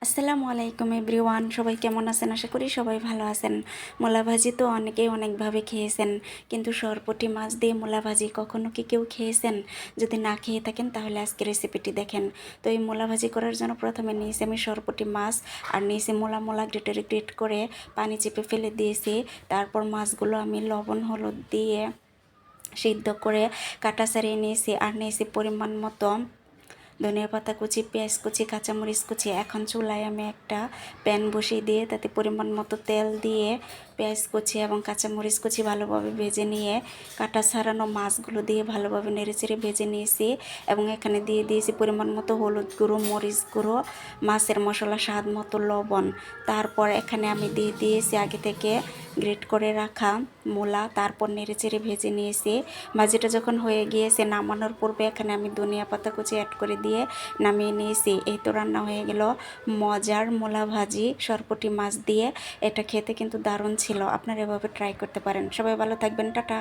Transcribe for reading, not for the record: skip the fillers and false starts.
আসসালামু আলাইকুম এভরিওয়ান, সবাই কেমন আছেন? আশা করি সবাই ভালো আছেন। মূলা ভাজি তো অনেকেই অনেকভাবে খেয়েছেন, কিন্তু সরপুঁটি মাছ দিয়ে মূলা ভাজি কখনো কি কেউ খেয়েছেন? যদি না খেয়ে থাকেন তাহলে আজকে রেসিপিটি দেখেন। তো এই মূলা ভাজি করার জন্য প্রথমে নিয়েছি আমি সরপুঁটি মাছ, আর নিয়েছি মূলা গ্রেট করে পানি চেপে ফেলে দিয়েছি। তারপর মাছগুলো আমি লবণ হলুদ দিয়ে সিদ্ধ করে কাটা ছাড়িয়ে নিয়েছি, আর নিয়েছি পরিমাণ মতো ধনিয়া পাতা কুচি, পেঁয়াজ কুচি, কাঁচামরিচ কুচি। এখন চুলায় আমি একটা প্যান বসিয়ে দিয়ে তাতে পরিমাণ মতো তেল দিয়ে পেঁয়াজ কুচি এবং কাঁচামরিচ কুচি ভালোভাবে ভেজে নিয়ে কাটা ছাড়ানো মাছগুলো দিয়ে ভালোভাবে নেড়েচেড়ে ভেজে নিয়েছি। এবং এখানে দিয়ে দিয়েছি পরিমাণ মতো হলুদ গুঁড়ো, মরিচ গুঁড়ো, মাছের মশলা, স্বাদ মতো লবণ। তারপর এখানে আমি দিয়ে দিয়েছি আগে থেকে গ্রেট করে রাখা মূলা। তারপর নেড়েচেড়ে ভেজে নিয়েছি। ভাজিটা যখন হয়ে গিয়েছে নামানোর পূর্বে এখানে আমি ধনিয়া পাতা কুচি অ্যাড করে দিয়ে নামিয়ে নিয়েছি। এই তো রান্না হয়ে গেল মজার মূলা ভাজি সরপুঁটি মাছ দিয়ে। এটা খেতে কিন্তু দারুণ ছিল। আপনারা এভাবে ট্রাই করতে পারেন। সবাই ভালো থাকবেন, টাটা।